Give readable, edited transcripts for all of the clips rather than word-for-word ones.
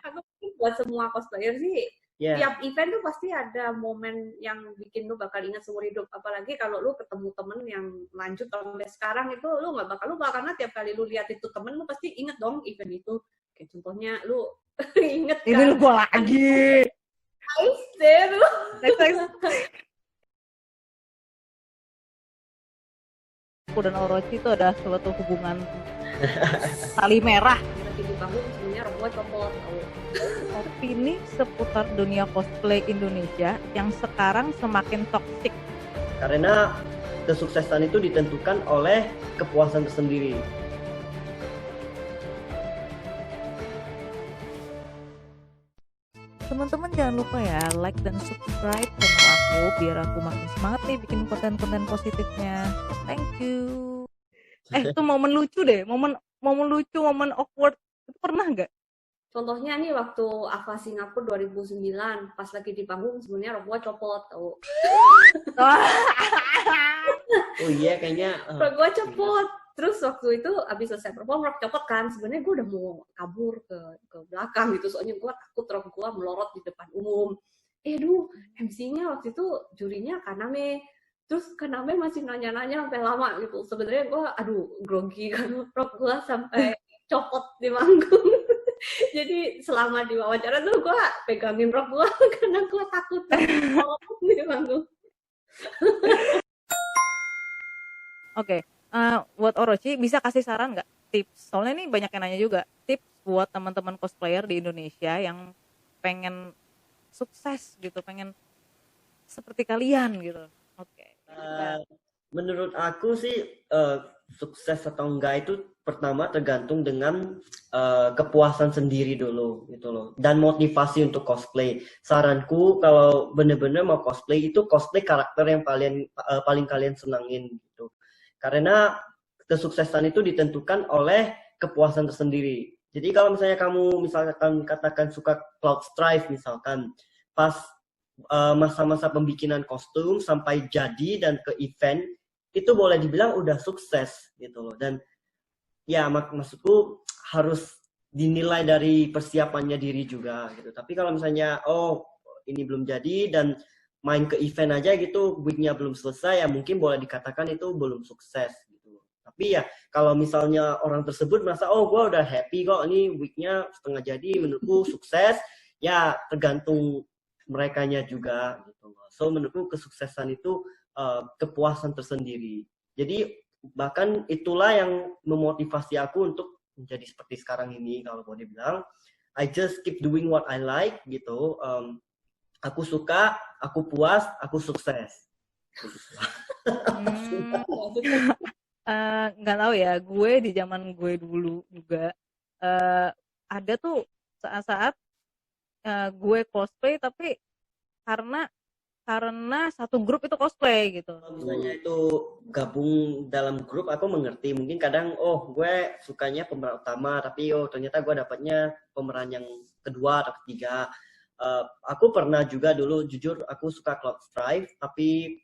Aku pikir buat semua cosplayer sih, Ya, tiap event tuh pasti ada momen yang bikin lu bakal ingat seumur hidup. Apalagi kalau lu ketemu temen yang lanjut sampai sekarang itu lu nggak bakal lupa karena tiap kali lu lihat itu temen lu pasti inget dong event itu. Kayak contohnya lu inget Ini kan? lu gua lagi. Ice deh lu. Next, next. Aku dan Orochi itu ada suatu hubungan tali merah. Lagi di panggung sebenarnya robot copot. Opini seputar dunia cosplay Indonesia yang sekarang semakin toksik. karena kesuksesan itu ditentukan oleh kepuasan tersendiri. Teman-teman jangan lupa ya like dan subscribe channel aku biar aku makin semangat nih bikin konten-konten positifnya. Thank you. Itu momen lucu deh, momen lucu, momen awkward itu pernah nggak? Contohnya nih waktu Ava Singapura 2009 pas lagi di panggung sebenarnya robot copot tau. Oh iya, kayaknya Robot copot. Terus waktu itu abis selesai perform rok copot kan, sebenarnya gue udah mau kabur ke belakang gitu, soalnya gue takut rok gue melorot di depan umum. MC-nya waktu itu jurinya Kaname. Terus Kaname masih nanya-nanya sampai lama gitu. Sebenarnya gue grogi kan rok gue sampai copot di manggung. Jadi selama di wawancara tuh gue pegangin rok gue karena gue takut copot di manggung. Oke. Buat Orochi bisa kasih saran nggak tips? Soalnya nih banyak yang nanya juga tips buat teman-teman cosplayer di Indonesia yang pengen sukses gitu, pengen seperti kalian gitu. Oke. menurut aku sih sukses atau enggak itu pertama tergantung dengan kepuasan sendiri dulu gitu loh, dan motivasi untuk cosplay. Saranku kalau bener-bener mau cosplay itu cosplay karakter yang paling kalian senangin gitu, karena kesuksesan itu ditentukan oleh kepuasan tersendiri. Jadi kalau misalnya kamu misalkan katakan suka Cloud Strife misalkan, pas masa-masa pembikinan kostum sampai jadi dan ke event itu boleh dibilang udah sukses gitu loh. Dan ya maksudku harus dinilai dari persiapannya diri juga gitu. Tapi kalau misalnya ini belum jadi dan main ke event aja gitu, weeknya belum selesai, ya mungkin boleh dikatakan itu belum sukses gitu. Tapi ya kalau misalnya orang tersebut merasa gue udah happy kok, ini weeknya setengah jadi, menurutku sukses, ya tergantung merekanya juga gitu. So menurutku kesuksesan itu kepuasan tersendiri. Jadi bahkan itulah yang memotivasi aku untuk menjadi seperti sekarang ini. Kalau boleh bilang, I just keep doing what I like gitu. Aku suka, aku puas, aku sukses. Nggak tahu ya, gue di zaman gue dulu juga ada tuh saat-saat gue cosplay tapi karena satu grup itu cosplay gitu. Misalnya itu gabung dalam grup, aku mengerti. Mungkin kadang gue sukanya pemeran utama, tapi ternyata gue dapatnya pemeran yang kedua atau ketiga. Aku pernah juga dulu, jujur aku suka Cloud Strife, tapi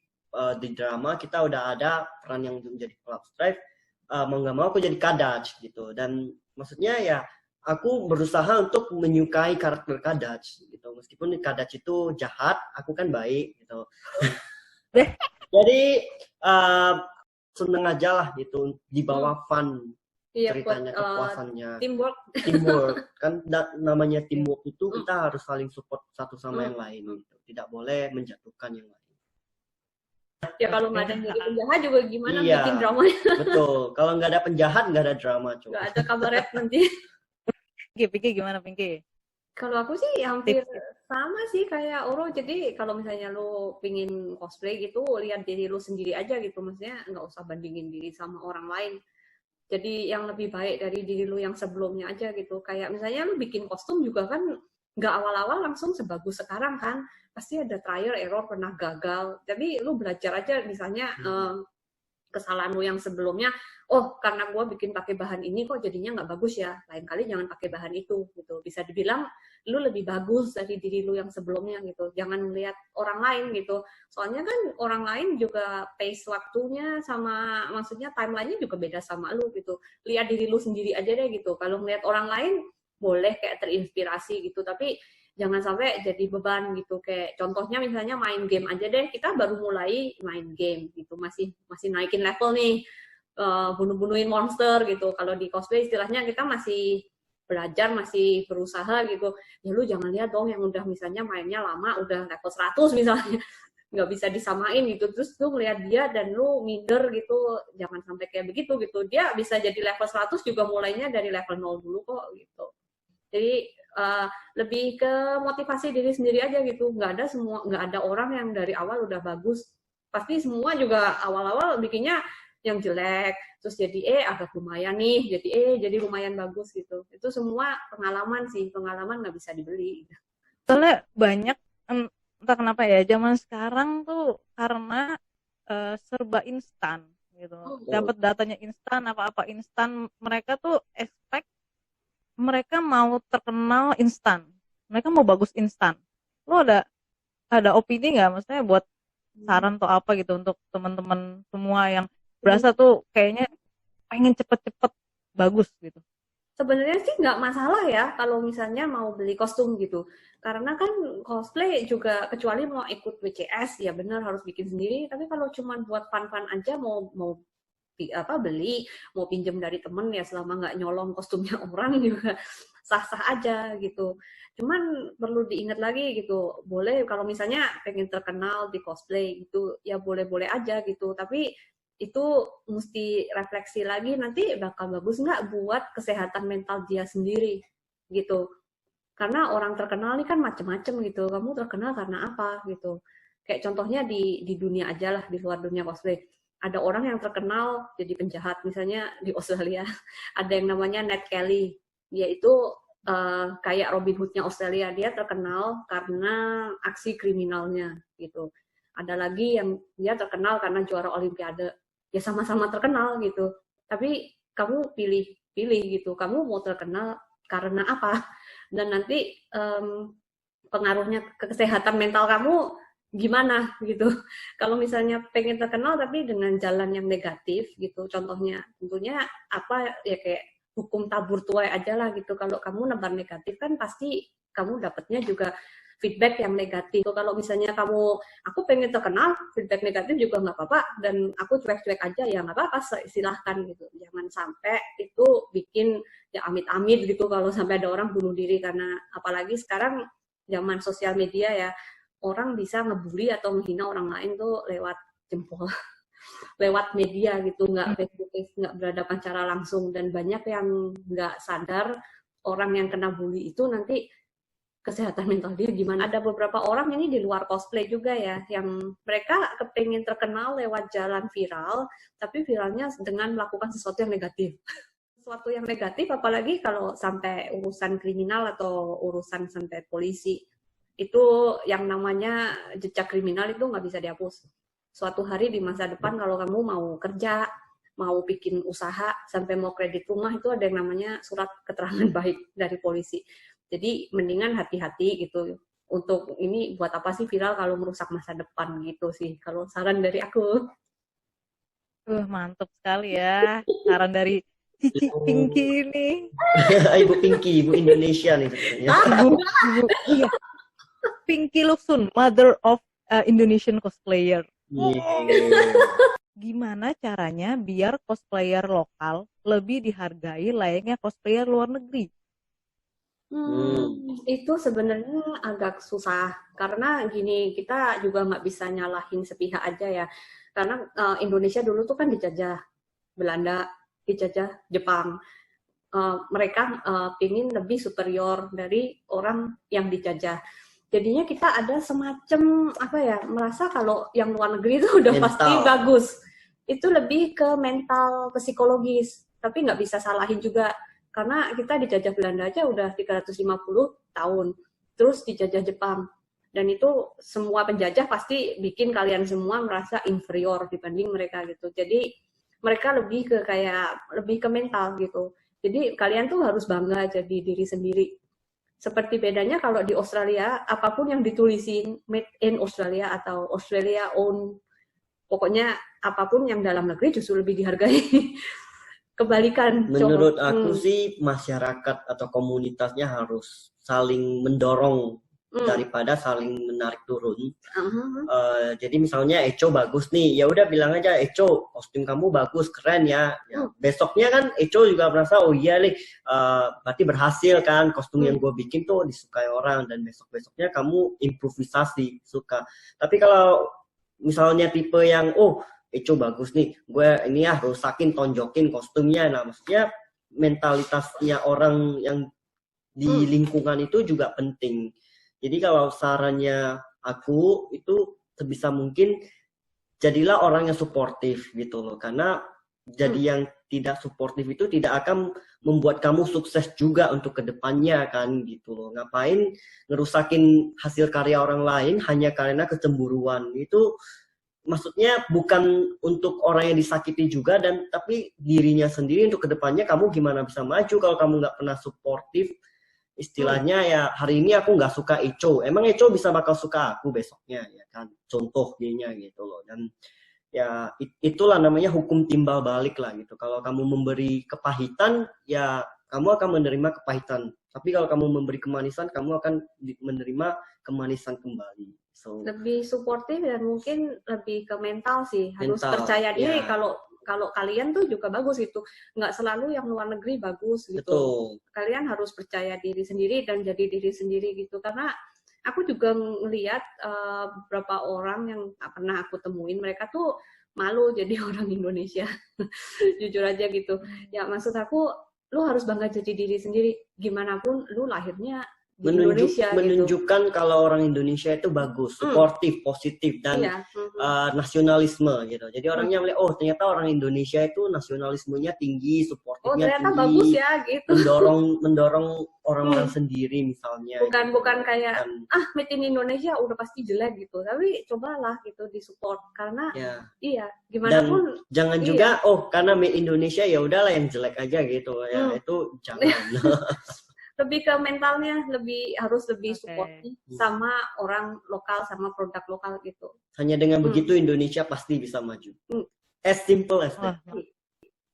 di drama kita udah ada peran yang menjadi Cloud Strife. Mau nggak mau aku jadi Kadaj gitu. Dan maksudnya ya aku berusaha untuk menyukai karakter Kadaj gitu. Meskipun Kadaj itu jahat, aku kan baik gitu. Jadi seneng aja lah gitu, di bawah fun ceritanya, kepuasannya. Teamwork kan namanya teamwork itu kita harus saling support satu sama yang lain gitu. Tidak boleh menjatuhkan yang lain. Ya kalau nggak ada jadi penjahat juga gimana bikin dramanya. Betul, kalau nggak ada penjahat nggak ada drama coba. Nggak ada kabaret nanti. Pinky gimana Pinky? Kalau aku sih hampir sama sih kayak Oro. Jadi kalau misalnya lu pingin cosplay gitu, lihat diri lu sendiri aja gitu. Maksudnya nggak usah bandingin diri sama orang lain. Jadi yang lebih baik dari diri lu yang sebelumnya aja gitu. Kayak misalnya lu bikin kostum juga kan nggak awal-awal langsung sebagus sekarang kan. Pasti ada trial error, pernah gagal. Jadi lu belajar aja misalnya kesalahan lu yang sebelumnya, karena gue bikin pakai bahan ini kok jadinya nggak bagus ya, lain kali jangan pakai bahan itu gitu. Bisa dibilang lu lebih bagus dari diri lu yang sebelumnya gitu, jangan melihat orang lain gitu, soalnya kan orang lain juga pace waktunya sama maksudnya timelinenya juga beda sama lu gitu. Lihat diri lu sendiri aja deh gitu. Kalau melihat orang lain boleh kayak terinspirasi gitu, tapi jangan sampai jadi beban gitu. Kayak contohnya misalnya main game aja deh, kita baru mulai main game gitu, masih naikin level nih, bunuh-bunuhin monster gitu. Kalau di cosplay istilahnya kita masih belajar, masih berusaha gitu. Ya lu jangan lihat dong yang udah misalnya mainnya lama, udah level 100 misalnya, nggak bisa disamain gitu, terus lu melihat dia dan lu minder gitu, jangan sampai kayak begitu gitu. Dia bisa jadi level 100 juga mulainya dari level 0 dulu kok gitu. Jadi lebih ke motivasi diri sendiri aja gitu. Nggak ada orang yang dari awal udah bagus. Pasti semua juga awal-awal bikinnya yang jelek, terus jadi agak lumayan nih, jadi lumayan bagus gitu. Itu semua pengalaman sih, pengalaman nggak bisa dibeli. Soalnya banyak, entah kenapa ya, zaman sekarang tuh karena serba instan gitu. Dapat datanya instan, apa-apa instan, mereka tuh expect mereka mau terkenal instan. Mereka mau bagus instan. Lo ada opini nggak, maksudnya buat saran atau apa gitu untuk teman-teman semua yang berasa tuh kayaknya pengen cepet-cepet bagus gitu? Sebenarnya sih nggak masalah ya kalau misalnya mau beli kostum gitu. Karena kan cosplay juga, kecuali mau ikut WCS ya bener harus bikin sendiri. Tapi kalau cuma buat fun-fun aja, mau beli, mau pinjem dari temen ya, selama nggak nyolong kostumnya orang juga sah-sah aja gitu. Cuman perlu diingat lagi gitu, boleh kalau misalnya pengen terkenal di cosplay gitu, ya boleh-boleh aja gitu. Tapi itu mesti refleksi lagi, nanti bakal bagus nggak buat kesehatan mental dia sendiri gitu. Karena orang terkenal ini kan macem-macem gitu, kamu terkenal karena apa gitu. Kayak contohnya di dunia aja lah, di luar dunia cosplay. Ada orang yang terkenal jadi penjahat, misalnya di Australia ada yang namanya Ned Kelly, dia itu kayak Robin Hood-nya Australia, dia terkenal karena aksi kriminalnya gitu. Ada lagi yang dia terkenal karena juara Olimpiade, ya sama-sama terkenal gitu. Tapi kamu pilih gitu, kamu mau terkenal karena apa? Dan nanti pengaruhnya ke kesehatan mental kamu gimana gitu. Kalau misalnya pengen terkenal tapi dengan jalan yang negatif gitu, contohnya tentunya apa ya, kayak hukum tabur tuai aja lah gitu. Kalau kamu nebar negatif kan pasti kamu dapatnya juga feedback yang negatif. Kalau misalnya aku pengen terkenal, feedback negatif juga nggak apa-apa, dan aku cuek-cuek aja ya nggak apa-apa, silahkan gitu. Jangan sampai itu bikin ya amit-amit gitu kalau sampai ada orang bunuh diri. Karena apalagi sekarang zaman sosial media ya, orang bisa ngebully atau menghina orang lain tuh lewat jempol, lewat media gitu, nggak face-to-face, nggak berhadapan secara langsung. Dan banyak yang nggak sadar orang yang kena bully itu nanti kesehatan mental dia gimana. Ada beberapa orang ini di luar cosplay juga ya, yang mereka kepengen terkenal lewat jalan viral, tapi viralnya dengan melakukan sesuatu yang negatif. Sesuatu yang negatif, apalagi kalau sampai urusan kriminal atau urusan sampai polisi. Itu yang namanya jejak kriminal itu nggak bisa dihapus. Suatu hari di masa depan kalau kamu mau kerja, mau bikin usaha, sampai mau kredit rumah, itu ada yang namanya surat keterangan baik dari polisi. Jadi mendingan hati-hati gitu. Untuk ini buat apa sih viral kalau merusak masa depan gitu sih, kalau saran dari aku. Mantap sekali ya saran dari Cici Pinky ini. Ibu Pinky, Ibu Indonesia nih sebenarnya. Ibu, iya. Pinky Luksun, mother of Indonesian cosplayer. Gimana caranya biar cosplayer lokal lebih dihargai layaknya cosplayer luar negeri? Itu sebenarnya agak susah, karena gini, kita juga nggak bisa nyalahin sepihak aja ya. Karena Indonesia dulu tuh kan dijajah Belanda, dijajah Jepang. Mereka pingin lebih superior dari orang yang dijajah. Jadinya kita ada semacam apa ya, merasa kalau yang luar negeri itu udah mental. Pasti bagus. Itu lebih ke mental, psikologis. Tapi nggak bisa salahin juga, karena kita dijajah Belanda aja udah 350 tahun. Terus dijajah Jepang. Dan itu semua penjajah pasti bikin kalian semua merasa inferior dibanding mereka gitu. Jadi mereka lebih ke mental gitu. Jadi kalian tuh harus bangga jadi diri sendiri. Seperti bedanya kalau di Australia, apapun yang ditulisin made in Australia atau Australia own, pokoknya apapun yang dalam negeri justru lebih dihargai. kebalikan. Menurut Coba. aku sih masyarakat atau komunitasnya harus saling mendorong daripada saling menarik turun. Jadi misalnya Eco bagus nih, ya udah bilang aja Eco kostum kamu bagus, keren ya. Besoknya kan Eco juga merasa oh iya nih, berarti berhasil kan kostum yang gue bikin tuh disukai orang, dan besok-besoknya kamu improvisasi suka. Tapi kalau misalnya tipe yang Eco bagus nih, gue ini ya rusakin, tonjokin kostumnya. Nah maksudnya mentalitasnya orang yang di lingkungan itu juga penting. Jadi kalau sarannya aku itu sebisa mungkin jadilah orang yang suportif gitu loh. Karena jadi yang tidak suportif itu tidak akan membuat kamu sukses juga untuk kedepannya kan gitu loh. Ngapain ngerusakin hasil karya orang lain hanya karena kecemburuan. Itu maksudnya bukan untuk orang yang disakiti juga, dan tapi dirinya sendiri untuk kedepannya kamu gimana bisa maju kalau kamu nggak pernah suportif. Istilahnya ya hari ini aku nggak suka Eco, emang Eco bisa bakal suka aku besoknya ya kan, contoh dianya gitu loh. Dan ya itulah namanya hukum timbal balik lah gitu. Kalau kamu memberi kepahitan ya kamu akan menerima kepahitan, tapi kalau kamu memberi kemanisan kamu akan menerima kemanisan kembali. So, lebih suportif dan mungkin lebih ke mental sih, harus percaya diri. Kalau kalian tuh juga bagus gitu, nggak selalu yang luar negeri bagus gitu. Betul. Kalian harus percaya diri sendiri dan jadi diri sendiri gitu. Karena aku juga ngelihat beberapa orang yang pernah aku temuin, mereka tuh malu jadi orang Indonesia. Jujur aja gitu. Ya maksud aku, lu harus bangga jadi diri sendiri. Gimana pun lu lahirnya di Indonesia, menunjukkan gitu. Kalau orang Indonesia itu bagus, suportif, positif, dan nasionalisme gitu. Jadi orangnya melihat, oh ternyata orang Indonesia itu nasionalismenya tinggi, suportifnya ternyata tinggi, bagus ya gitu. mendorong orang-orang sendiri misalnya. Bukan kayak made in Indonesia udah pasti jelek gitu. Tapi cobalah gitu disupport karena gimana pun jangan juga karena made Indonesia ya udahlah yang jelek aja gitu. Ya itu jangan. Lebih ke mentalnya, harus lebih support sama orang lokal, sama produk lokal gitu. Hanya dengan begitu Indonesia pasti bisa maju. As simple as that.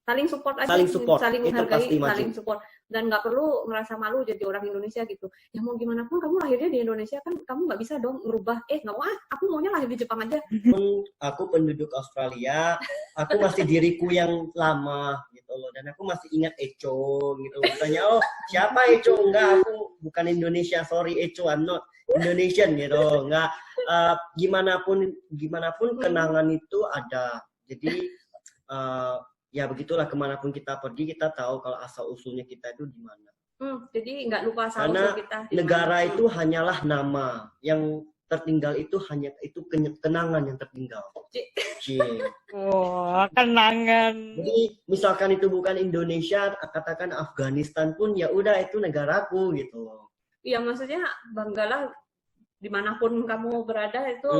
Saling support aja, saling menghargai, saling support. Dan nggak perlu merasa malu jadi orang Indonesia gitu. Ya mau gimana pun kamu lahirnya di Indonesia kan, kamu nggak bisa dong merubah, nggak mau aku maunya lahir di Jepang aja. Aku penduduk Australia, aku masih diriku yang lama gitu loh, dan aku masih ingat Eco gitu. Tanya, siapa Eco? Enggak, aku bukan Indonesia, sorry Eco, I'm not Indonesian gitu. Enggak, gimana pun kenangan itu ada. Jadi ya begitulah, kemanapun kita pergi kita tahu kalau asal usulnya kita itu di mana. Jadi nggak lupa asal usul kita. Negara itu hanyalah nama, yang tertinggal itu hanya kenangan yang tertinggal. Kenangan. Jadi misalkan itu bukan Indonesia, katakan Afghanistan pun ya udah itu negaraku gitu loh. Iya maksudnya banggalah dimanapun kamu berada itu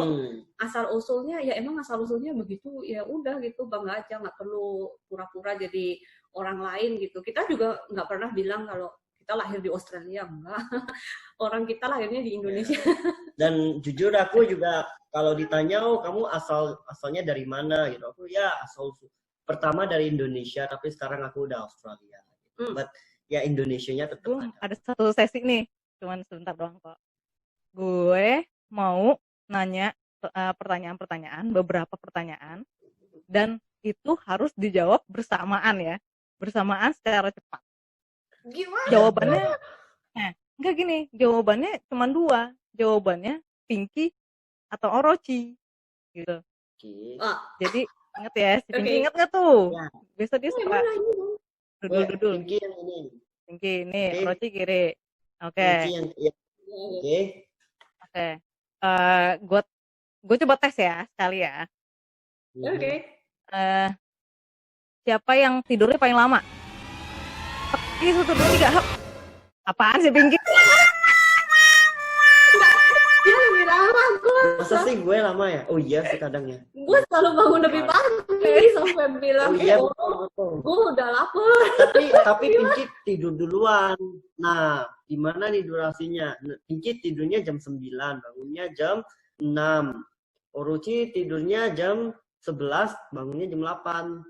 asal usulnya ya emang asal usulnya begitu, ya udah gitu, bangga aja, nggak perlu pura-pura jadi orang lain gitu. Kita juga nggak pernah bilang kalau kita lahir di Australia, enggak. Orang kita lahirnya di Indonesia. Dan jujur aku juga kalau ditanya kamu asalnya dari mana gitu, aku ya asal pertama dari Indonesia tapi sekarang aku udah Australia. But ya Indonesianya tetap ada satu sesi nih, cuman sebentar doang kok. Gue mau nanya pertanyaan-pertanyaan, beberapa pertanyaan, dan itu harus dijawab bersamaan ya, bersamaan secara cepat. Gimana? Jawabannya, enggak gini, jawabannya cuma 2, jawabannya Pinky atau Orochi, gitu. Jadi inget ya, si Pinky inget nggak tuh? Ya. Biasa dia suka dudul. Pinky yang ini. Pinky ini, Orochi kiri. Oke. Oke, gue coba tes ya sekali ya. Oke. Siapa yang tidurnya paling lama? 1, 2, 3. Apaan sih Pinky? Dia lebih lama gue. Masa sih gue lama ya? Oh iya sih kadang ya. Gue selalu bangun lebih pagi sampai bilang gue udah lapar. Tapi Pinky tidur duluan. Nah, gimana nih durasinya? Pinky tidurnya jam 9, bangunnya jam 6. Orochi tidurnya jam 11, bangunnya jam 8.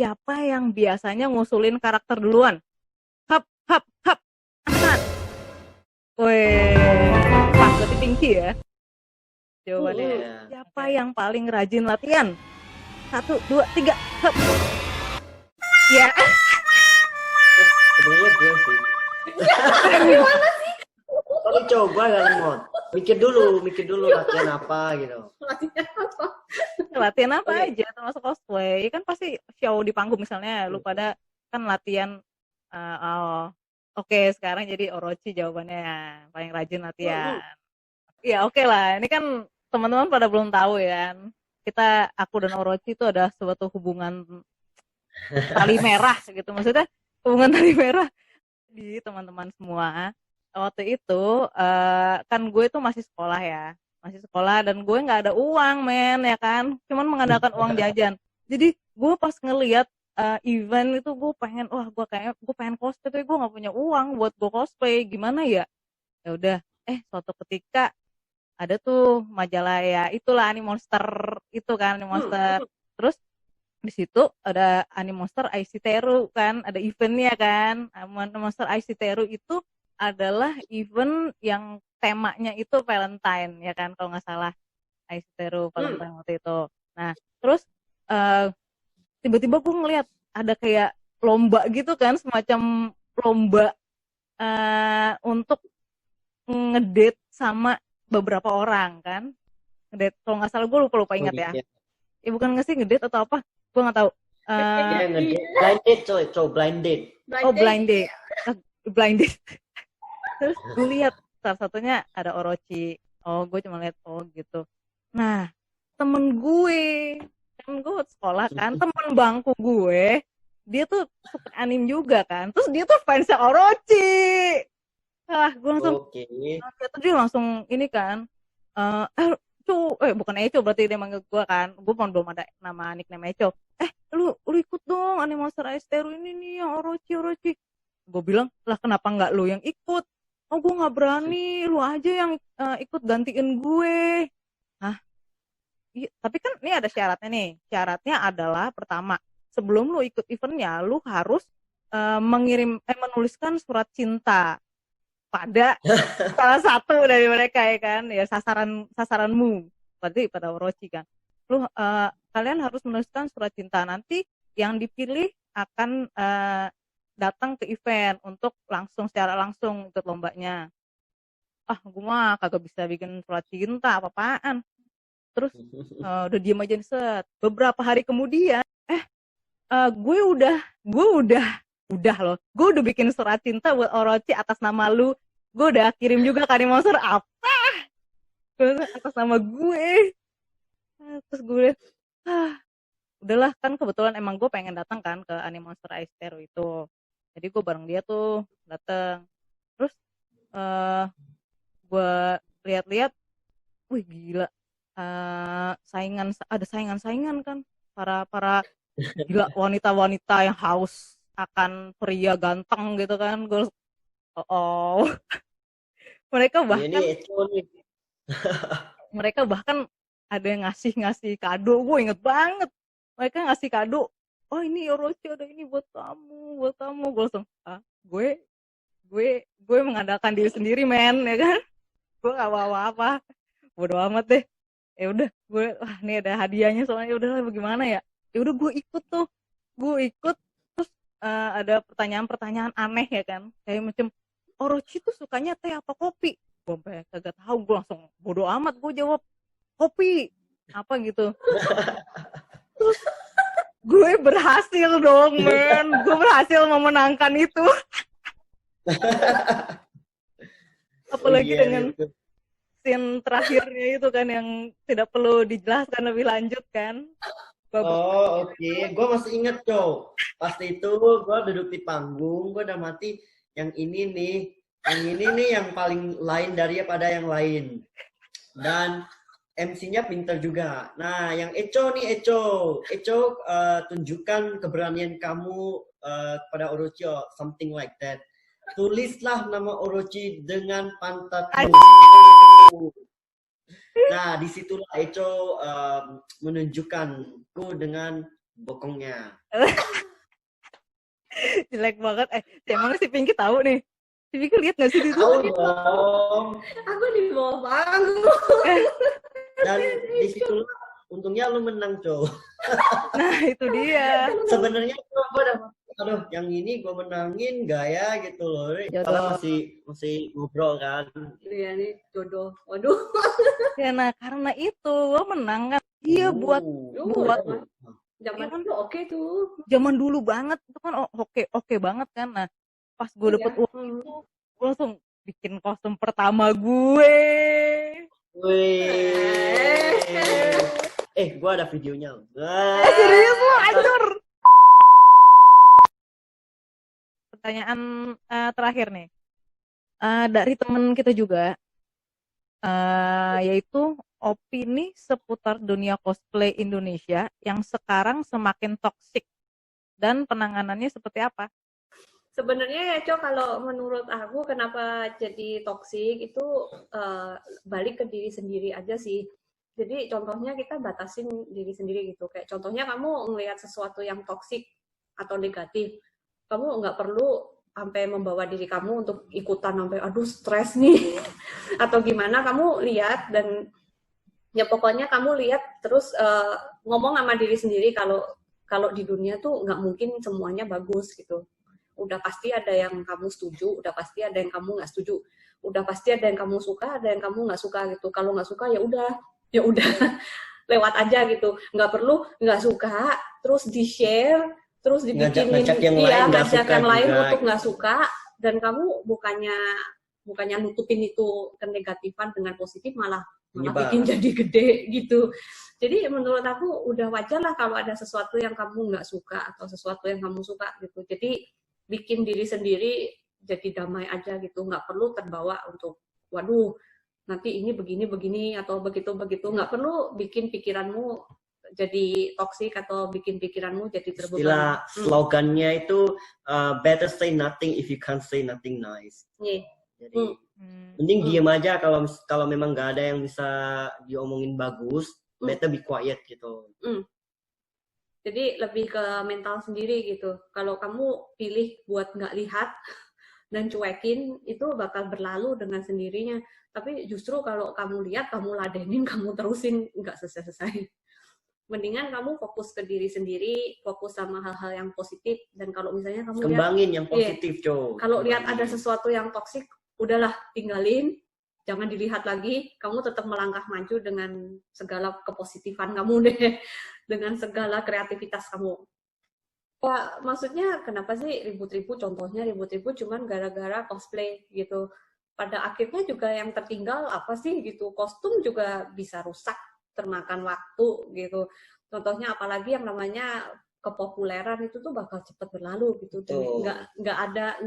siapa yang biasanya ngusulin karakter duluan? Hap, hap, hap. Angkat. Weh, pas berarti Pinky ya jawabannya. Iya. Siapa yang paling rajin latihan? 1, 2, 3. Hap. Ya, Sebenarnya gue sih. Gimana sih? Tapi coba gak lemot. Mikir dulu latihan apa gitu. Latihan apa? latihan apa Oke. aja termasuk cosplay. Kan pasti show di panggung misalnya lu pada kan latihan oke, sekarang jadi Orochi jawabannya paling rajin latihan. Ya oke lah, ini kan teman-teman pada belum tahu ya. Aku dan Orochi itu ada suatu hubungan tali merah gitu. Maksudnya hubungan tali merah di teman-teman semua. Waktu itu kan gue itu masih sekolah dan gue nggak ada uang men ya kan, cuman mengandalkan uang jajan. Jadi gue pas ngelihat event itu gue pengen cosplay tapi gue nggak punya uang buat gue cosplay, gimana ya? Ya udah, suatu ketika ada tuh majalah ya itulah Animonster itu kan, Animonster. Terus di situ ada Animonster IC Teru kan, ada eventnya kan. Animonster IC Teru itu adalah event yang temanya itu Valentine ya kan, kalau nggak salah IC Teru Valentine waktu itu. Nah terus tiba-tiba gue ngeliat ada kayak lomba gitu kan, semacam lomba untuk ngedate sama beberapa orang kan, ngedate kalau nggak salah, gue lupa ingat ya. Ya bukan nggak sih ngedate atau apa, gue nggak tahu. Blind date coy, blind date. Blind date. Blind date. Terus gue lihat salah satunya ada Orochi. Gue cuma lihat gitu. Nah temen gue sekolah kan, temen bangku gue, dia tuh suka anime juga kan, terus dia tuh fansnya Orochi. Gue langsung dia langsung ini kan, bukan Echo berarti dia manggil gue kan, gue belum ada nama nickname Echo. Lu ikut dong Animonster IC Teru ini nih yang Orochi. Gue bilang, lah kenapa nggak lu yang ikut? Gue nggak berani, lu aja yang ikut gantiin gue. Tapi kan ini ada syaratnya nih. Syaratnya adalah pertama, sebelum lu ikut eventnya, lu harus menuliskan surat cinta pada salah satu dari mereka ya kan, ya sasaranmu, berarti pada Orochi kan. Kalian harus menuliskan surat cinta, nanti yang dipilih akan datang ke event untuk secara langsung ikut lombanya. Gue mah kagak bisa bikin surat cinta apa-apaan. Terus udah diem aja nih set. Beberapa hari kemudian gue udah loh. Gue udah bikin surat cinta buat Orochi atas nama lu. Gue udah kirim juga ke Animonster apa? Atas nama gue. Terus gue udahlah, kan kebetulan emang gue pengen datang kan ke Animonster IC Teru itu. Jadi gue bareng dia tuh datang. Terus gue lihat-lihat, wih gila. Ada saingan kan, para gila, wanita-wanita yang haus akan pria ganteng gitu kan. Gue mereka bahkan ada yang ngasih kado. Gue inget banget mereka ngasih kado, ini Orochi ada ini buat kamu. Gue langsung gue mengandalkan diri sendiri men ya kan, gue nggak bawa apa, bodo amat deh. Ya udah gue, ini ada hadiahnya soalnya, udahlah bagaimana ya. Ya udah gue ikut. Terus ada pertanyaan aneh ya kan, kayak macam Orochi tuh sukanya teh apa kopi. Gue sampai kagak tahu, gue langsung bodo amat, gue jawab kopi apa gitu. Terus gue berhasil dong men, gue berhasil memenangkan itu. Apalagi dengan scene terakhirnya itu kan yang tidak perlu dijelaskan lebih lanjut kan. Oke. Gue masih inget cow. Pas itu gue duduk di panggung, gue udah mati. Yang ini nih yang paling lain daripada yang lain. Dan MC-nya pinter juga. Nah, yang Echo tunjukkan keberanian kamu pada Orochi, something like that. Tulislah nama Orochi dengan pantatmu. Nah, disitulah Echo menunjukkanku dengan bokongnya. Jelek banget. Emang si Pinky tahu nih. Si Pinky lihat nggak sih di Tahu situ? dong. Aku di bawah panggung. Dan di situ untungnya lu menang, Col. Nah, itu dia. Sebenarnya gue udah, aduh, yang ini gue menangin gaya gitu loh. Padahal masih ngobrol kan. Iya nih jodoh. Waduh. Ya, nah karena itu gue menang kan. Iya, buat zaman dulu oke tuh. Zaman dulu banget itu kan oke banget kan. Nah, pas gue dapet uang itu, gue langsung bikin kostum pertama gue. Wih. Gue ada videonya. Serius lu, hancur. Pertanyaan terakhir nih. Dari temen kita juga, yaitu opini seputar dunia cosplay Indonesia yang sekarang semakin toksik dan penanganannya seperti apa? Sebenarnya ya Cok, kalau menurut aku kenapa jadi toksik itu balik ke diri sendiri aja sih. Jadi contohnya kita batasin diri sendiri gitu. Kayak contohnya kamu ngelihat sesuatu yang toksik atau negatif, kamu nggak perlu sampai membawa diri kamu untuk ikutan sampai aduh stres nih atau gimana. Kamu lihat dan ya pokoknya kamu lihat terus ngomong sama diri sendiri kalau di dunia tuh nggak mungkin semuanya bagus gitu. Udah pasti ada yang kamu setuju, udah pasti ada yang kamu nggak setuju, udah pasti ada yang kamu suka, ada yang kamu nggak suka gitu. Kalau nggak suka ya udah lewat aja gitu. Nggak perlu nggak suka terus di share terus dibikinin ngajak yang lain untuk nggak suka, dan kamu bukannya nutupin itu kenegatifan dengan positif, malah bikin jadi gede gitu. Jadi menurut aku udah wajar lah kalau ada sesuatu yang kamu nggak suka atau sesuatu yang kamu suka gitu. Jadi bikin diri sendiri jadi damai aja gitu, nggak perlu terbawa untuk waduh nanti ini begini atau begitu, nggak perlu bikin pikiranmu jadi toksik atau bikin pikiranmu jadi terbeban. Istilah slogannya itu better say nothing if you can't say nothing nice. Yeah. Jadi mending diem aja kalau memang nggak ada yang bisa diomongin bagus, better be quiet gitu. Jadi lebih ke mental sendiri gitu. Kalau kamu pilih buat nggak lihat dan cuekin, itu bakal berlalu dengan sendirinya. Tapi justru kalau kamu lihat, kamu ladenin, kamu terusin, nggak selesai-selesai. Mendingan kamu fokus ke diri sendiri, fokus sama hal-hal yang positif, dan kalau misalnya kamu kembangin yang positif, Kalau lihat ada sesuatu yang toksik, udahlah tinggalin, jangan dilihat lagi, kamu tetap melangkah maju dengan segala kepositifan kamu deh, dengan segala kreativitas kamu. Ya, maksudnya kenapa sih ribut-ribut? Contohnya ribut-ribut cuman gara-gara cosplay gitu. Pada akhirnya juga yang tertinggal apa sih gitu? Kostum juga bisa rusak, termakan waktu gitu. Contohnya apalagi yang namanya kepopuleran itu tuh bakal cepat berlalu gitu. Nggak ada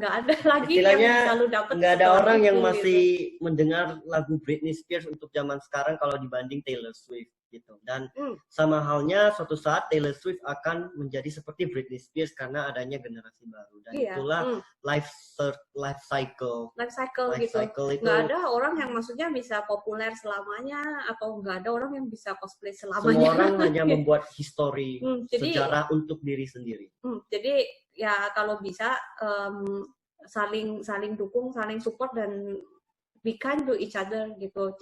lagi istilahnya, yang bisa lu dapet. Nggak ada orang yang masih mendengar lagu Britney Spears untuk zaman sekarang kalau dibanding Taylor Swift gitu. Dan sama halnya suatu saat Taylor Swift akan menjadi seperti Britney Spears karena adanya generasi baru. Dan itulah life cycle gitu. Nggak ada orang yang maksudnya bisa populer selamanya, atau nggak ada orang yang bisa cosplay selamanya. Semua orang hanya membuat history, sejarah untuk diri sendiri. Jadi ya kalau bisa saling dukung, saling support, dan be kind to each other gitu.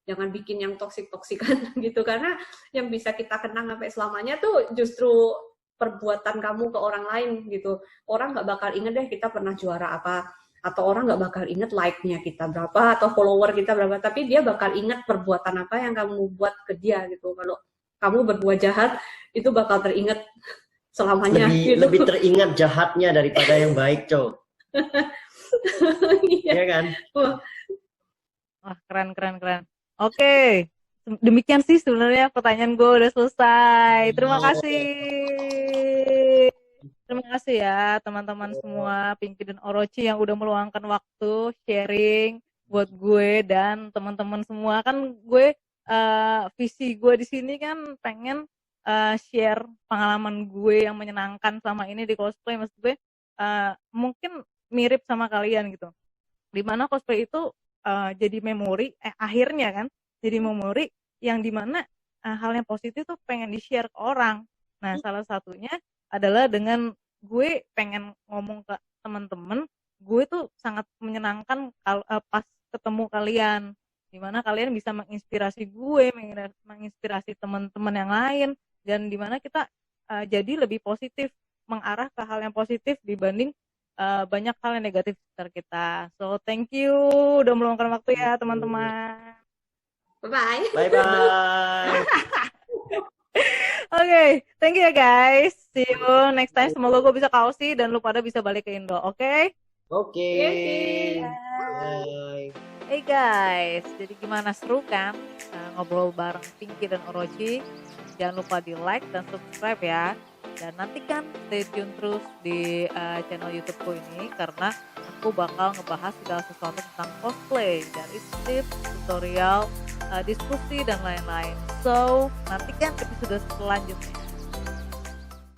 Jangan bikin yang toksik-toksikan gitu, karena yang bisa kita kenang sampai selamanya tuh justru perbuatan kamu ke orang lain gitu. Orang nggak bakal inget deh kita pernah juara apa, atau orang nggak bakal inget like-nya kita berapa atau follower kita berapa, tapi dia bakal inget perbuatan apa yang kamu buat ke dia gitu. Kalau kamu berbuat jahat, itu bakal teringat selamanya. Lebih teringat jahatnya daripada yang baik, Cok. Iya kan? Wah, keren. Oke, demikian sih sebenarnya pertanyaan gue udah selesai. Terima kasih ya teman-teman semua, Pinky dan Orochi yang udah meluangkan waktu sharing buat gue dan teman-teman semua. Kan gue visi gue di sini kan pengen share pengalaman gue yang menyenangkan selama ini di cosplay. Maksud gue mungkin mirip sama kalian gitu. Dimana cosplay itu jadi memori, akhirnya kan jadi memori yang dimana hal yang positif tuh pengen di-share ke orang. Nah, salah satunya adalah dengan gue pengen ngomong ke teman-teman, gue tuh sangat menyenangkan pas ketemu kalian, dimana kalian bisa menginspirasi gue, menginspirasi teman-teman yang lain, dan dimana kita jadi lebih positif, mengarah ke hal yang positif dibanding banyak hal yang negatif sekitar kita. So thank you udah meluangkan waktu ya teman-teman. Bye-bye. Bye-bye. Oke, thank you ya guys. See you next time. Semoga gue bisa ke Aussie dan lu pada bisa balik ke Indo. Oke? Oke. Yes, Bye. Hey guys, jadi gimana, seru kan ngobrol bareng Pinky dan Orochi? Jangan lupa di like dan subscribe ya. Dan nantikan stay tune terus di channel YouTubeku ini karena aku bakal ngebahas segala sesuatu tentang cosplay dari tips, tutorial, diskusi dan lain-lain. So, nantikan episode selanjutnya.